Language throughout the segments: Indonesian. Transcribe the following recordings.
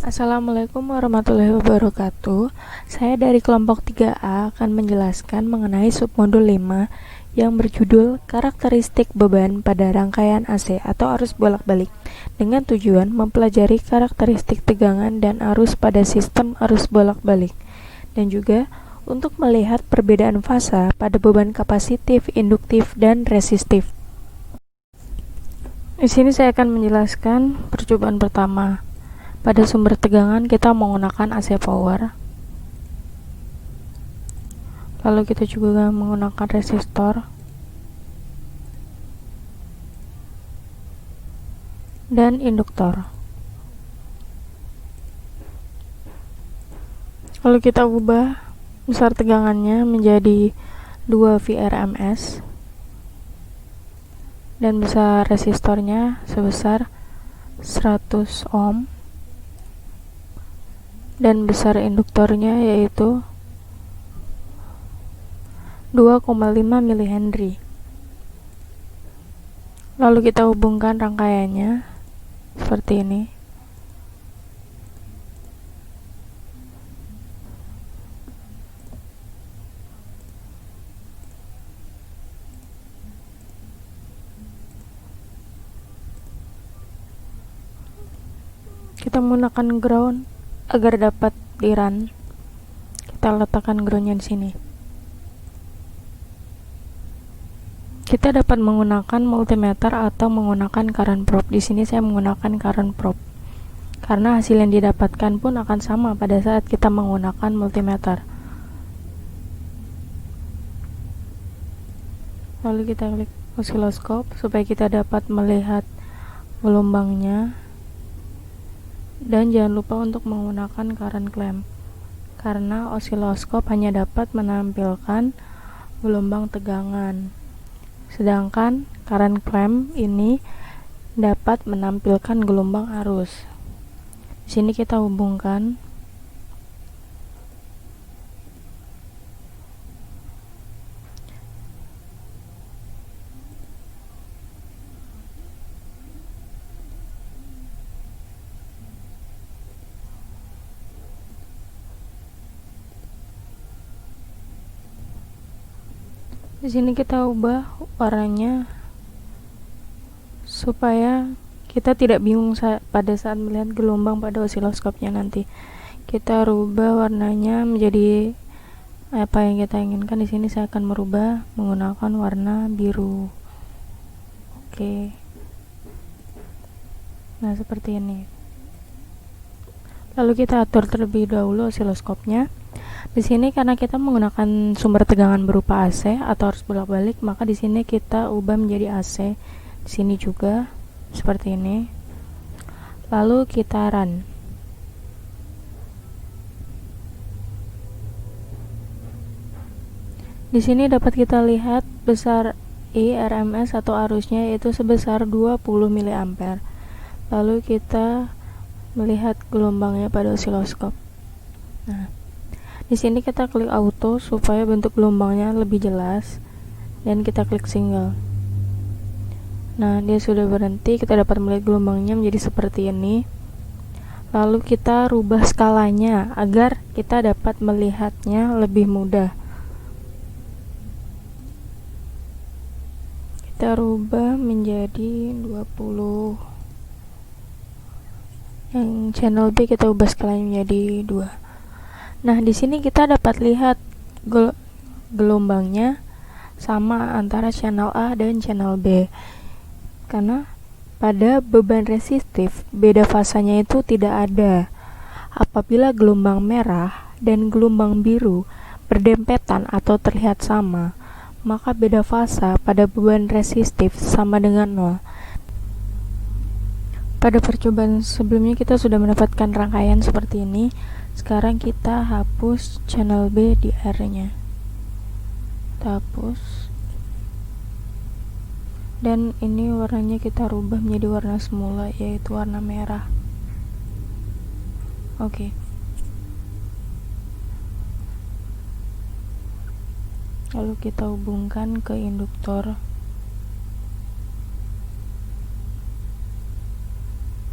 Assalamualaikum warahmatullahi wabarakatuh. Saya dari kelompok 3A akan menjelaskan mengenai submodul 5 yang berjudul karakteristik beban pada rangkaian AC atau arus bolak-balik dengan tujuan mempelajari karakteristik tegangan dan arus pada sistem arus bolak-balik dan juga untuk melihat perbedaan fasa pada beban kapasitif, induktif, dan resistif. Di sini saya akan menjelaskan percobaan pertama. Pada sumber tegangan kita menggunakan AC power. Lalu kita juga menggunakan resistor dan induktor. Lalu kita ubah besar tegangannya menjadi 2 VRMS dan besar resistornya sebesar 100 ohm dan besar induktornya yaitu 2,5 mH. Lalu kita hubungkan rangkaiannya seperti ini. Kita menggunakan ground agar dapat di-run. Kita letakkan groundnya di sini. Kita dapat menggunakan multimeter atau menggunakan current probe. Di sini saya menggunakan current probe karena hasil yang didapatkan pun akan sama pada saat kita menggunakan multimeter. Lalu kita klik osiloskop supaya kita dapat melihat gelombangnya. Dan jangan lupa untuk menggunakan current clamp karena osiloskop hanya dapat menampilkan gelombang tegangan, sedangkan current clamp ini dapat menampilkan gelombang arus. Di sini kita hubungkan. Di sini kita ubah warnanya supaya kita tidak bingung pada saat melihat gelombang pada osiloskopnya nanti. Kita rubah warnanya menjadi apa yang kita inginkan. Di sini saya akan merubah menggunakan warna biru. Oke. Nah, seperti ini. Lalu kita atur terlebih dahulu osiloskopnya. Di sini karena kita menggunakan sumber tegangan berupa AC atau arus bolak-balik, maka di sini kita ubah menjadi AC. Di sini juga seperti ini. Lalu kita run. Di sini dapat kita lihat besar RMS atau arusnya yaitu sebesar 20 mA. Lalu kita melihat gelombangnya pada osiloskop. Nah, di sini kita klik auto supaya bentuk gelombangnya lebih jelas dan kita klik single. Nah, dia sudah berhenti. Kita dapat melihat gelombangnya menjadi seperti ini. Lalu kita rubah skalanya agar kita dapat melihatnya lebih mudah. Kita rubah menjadi 20. Yang channel B kita ubah skalanya menjadi 2. Nah, di sini kita dapat lihat gelombangnya sama antara channel A dan channel B. Karena pada beban resistif, beda fasanya itu tidak ada. Apabila gelombang merah dan gelombang biru berdempetan atau terlihat sama, maka beda fasa pada beban resistif sama dengan 0. Pada percobaan sebelumnya kita sudah mendapatkan rangkaian seperti ini. Sekarang kita hapus channel B di R-nya. Kita hapus. Dan ini warnanya kita rubah menjadi warna semula, yaitu warna merah. Oke. Lalu kita hubungkan ke induktor.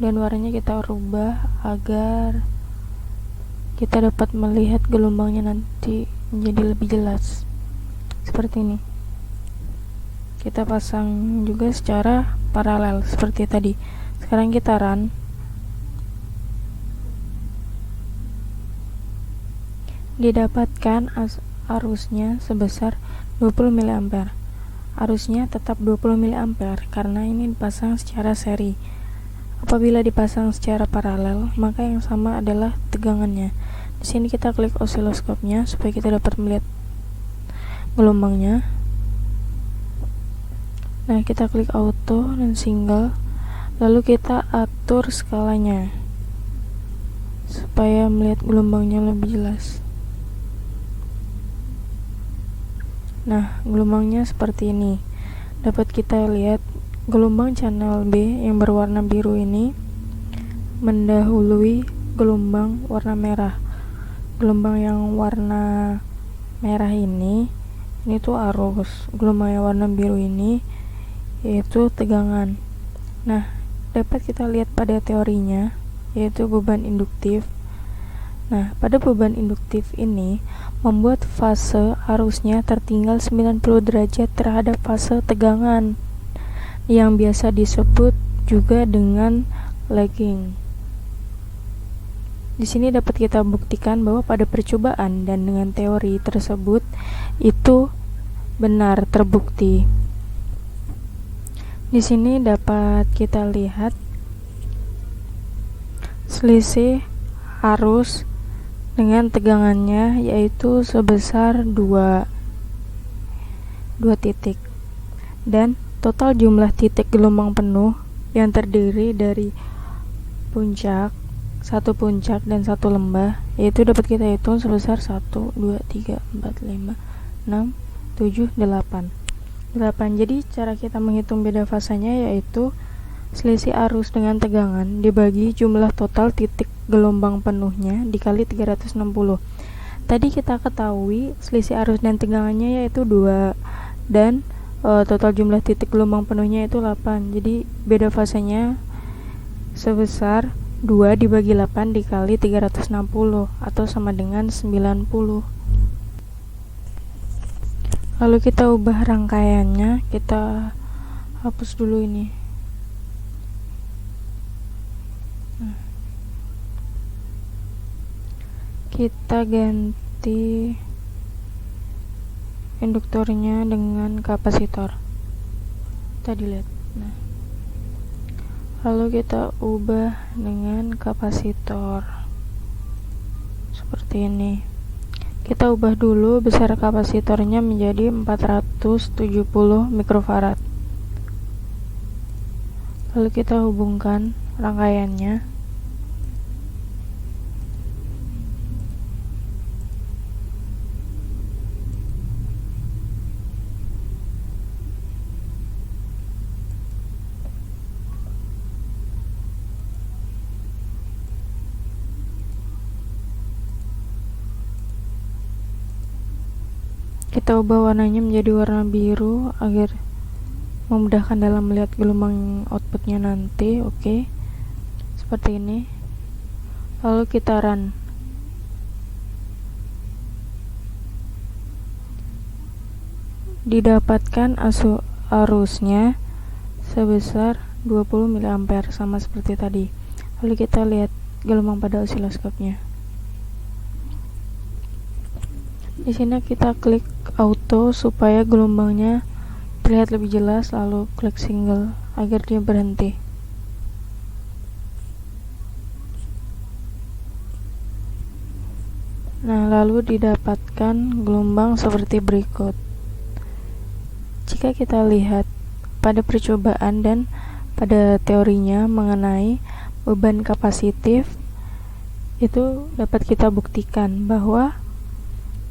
dan warnanya kita rubah agar kita dapat melihat gelombangnya nanti menjadi lebih jelas. Seperti ini. Kita pasang juga secara paralel seperti tadi. Sekarang kita run. Didapatkan arusnya sebesar 20 mA. Arusnya tetap 20 mA karena ini dipasang secara seri. Apabila dipasang secara paralel, maka yang sama adalah tegangannya. Di sini kita klik osiloskopnya supaya kita dapat melihat gelombangnya. Nah, kita klik auto dan single, lalu kita atur skalanya supaya melihat gelombangnya lebih jelas. Nah, gelombangnya seperti ini. Dapat kita lihat gelombang channel B yang berwarna biru ini mendahului gelombang warna merah. Gelombang yang warna merah ini tuh arus. Gelombang yang warna biru ini yaitu tegangan. Nah, dapat kita lihat pada teorinya yaitu beban induktif. Nah, pada beban induktif ini membuat fase arusnya tertinggal 90 derajat terhadap fase tegangan yang biasa disebut juga dengan lagging. Di sini dapat kita buktikan bahwa pada percobaan dan dengan teori tersebut itu benar terbukti. Di sini dapat kita lihat selisih arus dengan tegangannya yaitu sebesar 2 titik, dan total jumlah titik gelombang penuh yang terdiri dari satu puncak dan satu lembah yaitu dapat kita hitung sebesar 1, 2, 3, 4, 5, 6, 7, 8. Jadi cara kita menghitung beda fasanya yaitu selisih arus dengan tegangan dibagi jumlah total titik gelombang penuhnya dikali 360. Tadi kita ketahui selisih arus dan tegangannya yaitu 2 dan total jumlah titik gelombang penuhnya itu 8. Jadi beda fasenya sebesar 2 dibagi 8 dikali 360 atau sama dengan 90. Lalu kita ubah rangkaiannya, kita hapus dulu ini. Kita ganti induktornya dengan kapasitor. Kita delete. Nah, lalu kita ubah dengan kapasitor seperti ini. Kita ubah dulu besar kapasitornya menjadi 470 mikrofarad. Lalu kita hubungkan rangkaiannya. Kita ubah warnanya menjadi warna biru agar memudahkan dalam melihat gelombang outputnya nanti. Oke, seperti ini. Lalu kita run. Didapatkan arusnya sebesar 20 mA sama seperti tadi. Lalu kita lihat gelombang pada osiloskopnya. Di sini kita klik auto supaya gelombangnya terlihat lebih jelas, lalu klik single agar dia berhenti. Nah, lalu didapatkan gelombang seperti berikut. Jika kita lihat pada percobaan dan pada teorinya mengenai beban kapasitif, itu dapat kita buktikan bahwa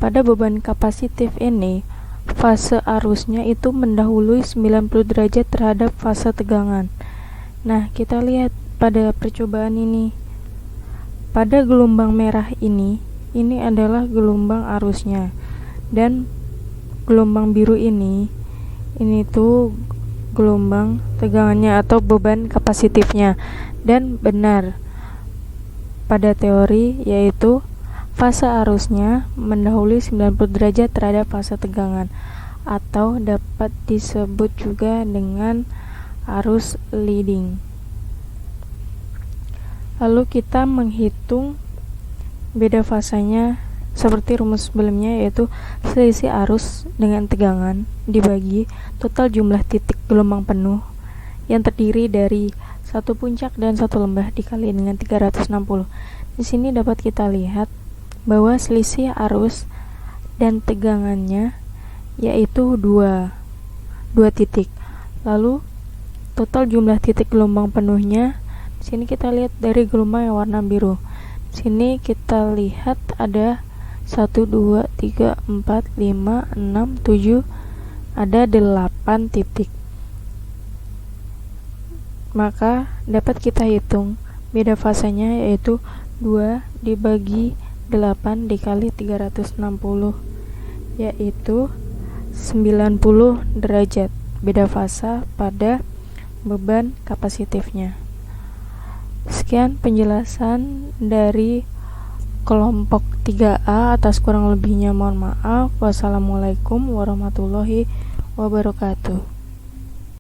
pada beban kapasitif ini fase arusnya itu mendahului 90 derajat terhadap fase tegangan. Nah, kita lihat pada percobaan ini, pada gelombang merah ini adalah gelombang arusnya, dan gelombang biru ini tuh gelombang tegangannya atau beban kapasitifnya. dan benar pada teori, yaitu fase arusnya mendahului 90 derajat terhadap fase tegangan, atau dapat disebut juga dengan arus leading. Lalu kita menghitung beda fasanya seperti rumus sebelumnya, yaitu selisih arus dengan tegangan dibagi total jumlah titik gelombang penuh yang terdiri dari satu puncak dan satu lembah dikali dengan 360. Di sini dapat kita lihat bahwa selisih arus dan tegangannya yaitu dua titik. Lalu total jumlah titik gelombang penuhnya di sini kita lihat dari gelombang yang warna biru. Di sini kita lihat ada 1, 2, 3, 4, 5, 6, 7, ada 8 titik. Maka dapat kita hitung beda fasenya, yaitu 2 dibagi 8 dikali 360, yaitu 90 derajat beda fasa pada beban kapasitifnya. Sekian penjelasan dari kelompok 3A. Atas kurang lebihnya mohon maaf. Wassalamualaikum warahmatullahi wabarakatuh.